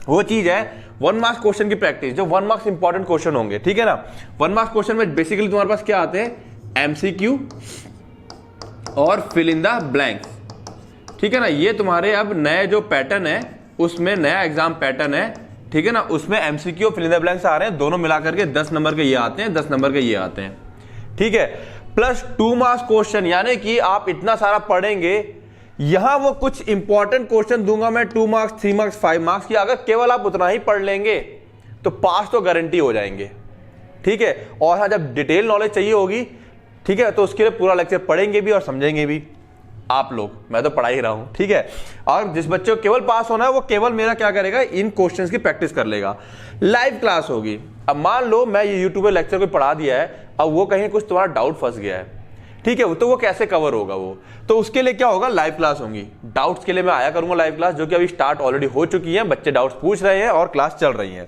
वो चीज है 1 मार्क्स क्वेश्चन की प्रैक्टिस, जो 1 मार्क्स इंपॉर्टेंट क्वेश्चन होंगे। ठीक है ना, 1 मार्क्स क्वेश्चन में बेसिकली तुम्हारे पास क्या आते हैं, MCQ और फिल इन द ब्लैंक्स। ठीक है ना, ये तुम्हारे अब नए जो पैटर्न है उसमें नया एग्जाम पैटर्न है। ठीक है ना, उसमें MCQ fill in the blanks आ रहे हैं, दोनों मिलाकर के 10 नंबर के ये आते हैं, 10 नंबर के ये आते हैं। ठीक है, प्लस 2 मार्क्स क्वेश्चन, यानी कि आप इतना सारा पढ़ेंगे, यहां वो कुछ इंपॉर्टेंट क्वेश्चन दूंगा मैं 2 मार्क्स 3 मार्क्स 5 मार्क्स की, अगर केवल आप उतना ही पढ़ लेंगे तो पास तो गारंटी हो जाएंगे। ठीक है, और हाँ, जब डिटेल नॉलेज चाहिए होगी, ठीक है, तो उसके लिए पूरा लेक्चर पढ़ेंगे भी और समझेंगे भी आप लोग, मैं तो पढ़ा ही रहा हूं। ठीक है, और जिस बच्चे को केवल पास होना है वो केवल मेरा क्या करेगा, इन क्वेश्चंस की प्रैक्टिस कर लेगा। लाइव क्लास होगी। अब मान लो मैं ये यूट्यूब पे लेक्चर को पढ़ा दिया है, अब वो कहीं कुछ तुम्हारा डाउट फंस गया है, ठीक है, तो वो कैसे कवर होगा वो, तो उसके लिए क्या होगा, लाइव क्लास होंगी। डाउट्स के लिए मैं आया करूंगा लाइव क्लास, जो कि अभी स्टार्ट ऑलरेडी हो चुकी है, बच्चे डाउट्स पूछ रहे हैं और क्लास चल रही है।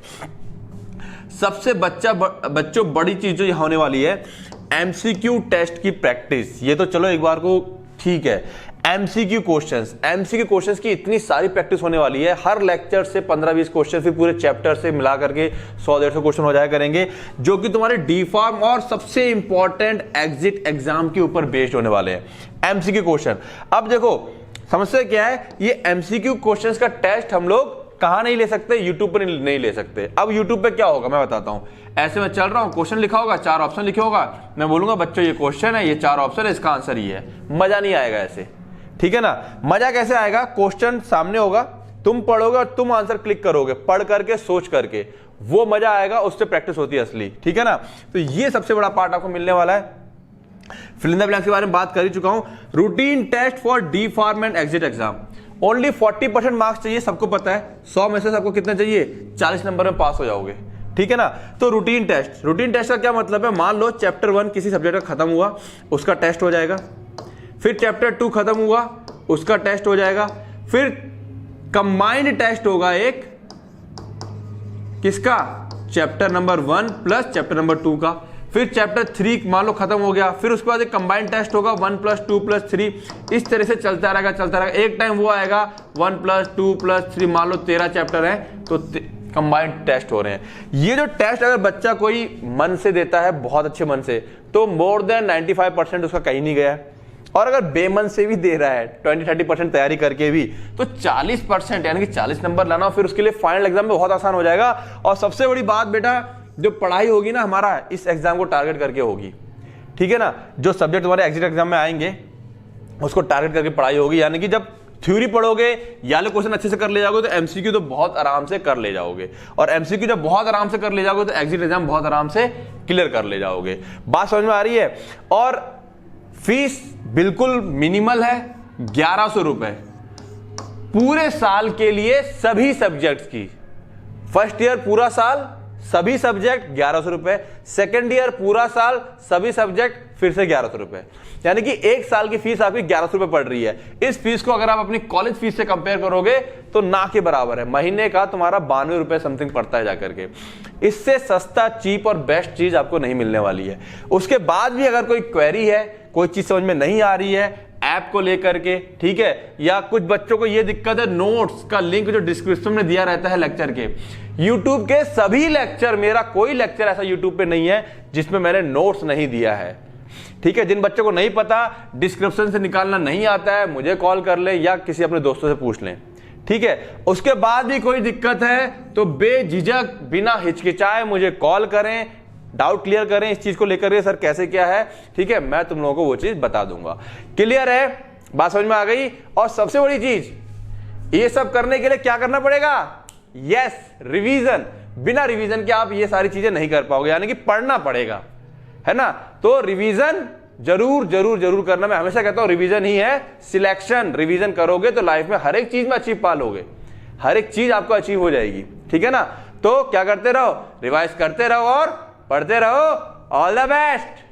सबसे बच्चों बड़ी चीज जो होने वाली है, MCQ टेस्ट की प्रैक्टिस। ये तो चलो एक बार को ठीक है, MCQ क्वेश्चंस की इतनी सारी प्रैक्टिस होने वाली है। हर लेक्चर से 15-20 क्वेश्चन, फिर पूरे चैप्टर से मिला करके 100-150 क्वेश्चन हो जाया करेंगे, जो कि तुम्हारे डी फार्म और सबसे इंपॉर्टेंट एग्जिट एग्जाम के ऊपर बेस्ड होने वाले हैं MCQ क्वेश्चन। अब देखो समस्या क्या है, ये MCQ क्वेश्चंस का टेस्ट हम लोग कहां नहीं ले सकते, यूट्यूब पर नहीं ले सकते। अब यूट्यूब पे क्या होगा मैं बताता हूं, ऐसे में चल रहा हूं, क्वेश्चन लिखा होगा, 4 ऑप्शन लिखे होगा, मैं बोलूंगा बच्चों ये क्वेश्चन है, ये 4 ऑप्शन है, इसका आंसर ये है। मजा नहीं आएगा ऐसे, ठीक है ना। मजा कैसे आएगा, क्वेश्चन सामने होगा, तुम पढ़ोगे और तुम आंसर क्लिक करोगे, पढ़ करके सोच करके, वो मजा आएगा, उससे प्रैक्टिस होती है असली। ठीक है ना, तो ये सबसे बड़ा पार्ट आपको मिलने वाला है। फिल इन द ब्लैंक्स के बारे में बात कर ही चुका हूं। Routine test for D pharm and exit exam, only 40% marks चाहिए, सबको पता है। 100 में से सबको कितने चाहिए, 40 नंबर में पास हो जाओगे। ठीक है ना, तो रूटीन टेस्ट का क्या मतलब है, मान लो चैप्टर 1 किसी सब्जेक्ट का खत्म हुआ, उसका टेस्ट हो जाएगा, फिर चैप्टर 2 खत्म हुआ, उसका टेस्ट हो जाएगा, फिर कंबाइंड टेस्ट होगा एक किसका, chapter number 1 plus chapter number 2 का, फिर चैप्टर 3 मान लो खत्म हो गया, फिर उसके बाद एक कंबाइंड टेस्ट होगा 1 + 2 + 3, इस तरह से चलता रहेगा। एक टाइम वो आएगा 1 + 2 + 3, मान लो 13 चैप्टर है तो कंबाइंड टेस्ट हो रहे हैं। ये जो टेस्ट अगर बच्चा कोई मन से देता है, बहुत अच्छे मन से, तो मोर देन 95% उसका कहीं नहीं गया है। और अगर बेमन से भी दे रहा है 20-30% तैयारी करके भी, तो 40% यानी कि 40 नंबर लाना, फिर उसके लिए फाइनल एग्जाम में बहुत आसान हो जाएगा। और सबसे बड़ी बात बेटा, जो पढ़ाई होगी ना हमारा इस एग्जाम को टारगेट करके होगी। ठीक है ना, जो सब्जेक्ट तुम्हारे एग्जिट एग्जाम में आएंगे उसको टारगेट करके पढ़ाई होगी, यानी कि जब थ्योरी पढ़ोगे या क्वेश्चन अच्छे से कर ले जाओगे तो MCQ तो बहुत आराम से कर ले जाओगे, और MCQ जब बहुत आराम से कर ले जाओगे तो एग्जिट एग्जाम बहुत आराम से क्लियर कर ले जाओगे। बात समझ में आ रही है। और फीस बिल्कुल मिनिमल है, 1100 रुपए पूरे साल के लिए सभी सब्जेक्ट्स की। फर्स्ट ईयर पूरा साल सभी सब्जेक्ट 1100 रुपए, सेकेंड ईयर पूरा साल सभी सब्जेक्ट फिर से 1100 रुपए, यानी कि एक साल की फीस आपकी 1100 रुपए पड़ रही है। इस फीस को अगर आप अपनी कॉलेज फीस से कंपेयर करोगे तो ना के बराबर है। महीने का तुम्हारा 92 रुपए समथिंग पड़ता है जाकर के। इससे सस्ता, चीप और बेस्ट चीज आपको नहीं मिलने वाली है। उसके बाद भी अगर कोई क्वेरी है, कोई चीज समझ में नहीं आ रही है, ऐप को लेकर के, ठीक है। या कुछ बच्चों को ये दिक्कत है, नोट्स का लिंक जो डिस्क्रिप्शन में दिया रहता है लेक्चर के, यूट्यूब के सभी लेक्चर, मेरा कोई लेक्चर ऐसा यूट्यूब पे नहीं है जिसमें मैंने नोट्स नहीं दिया है, ठीक है। जिन बच्चों को नहीं पता, डिस्क्रिप्शन से निकालना नहीं आता है, मुझे कॉल कर ले या किसी अपने दोस्तों से पूछ लें, ठीक है। उसके बाद भी कोई दिक्कत है तो बेझिझक बिना हिचकिचाए मुझे कॉल करें, डाउट क्लियर करें इस चीज को लेकर के, सर कैसे क्या है, ठीक है, मैं तुम लोगों को वो चीज बता दूंगा। क्लियर है, बात समझ में आ गई। और सबसे बड़ी चीज, ये सब करने के लिए क्या करना पड़ेगा, यस, रिवीजन। बिना रिवीजन के आप ये सारी चीजें नहीं कर पाओगे, यानी कि पढ़ना पड़ेगा, है ना। तो रिवीजन जरूर जरूर जरूर करना। मैं हमेशा कहता हूं रिवीजन ही है सिलेक्शन। रिवीजन करोगे तो लाइफ में हर एक चीज में अचीव पा लोगे, हर एक चीज आपको अचीव हो जाएगी, ठीक है ना। तो क्या करते रहो, रिवाइज करते रहो और पढ़ते रहो। All the best.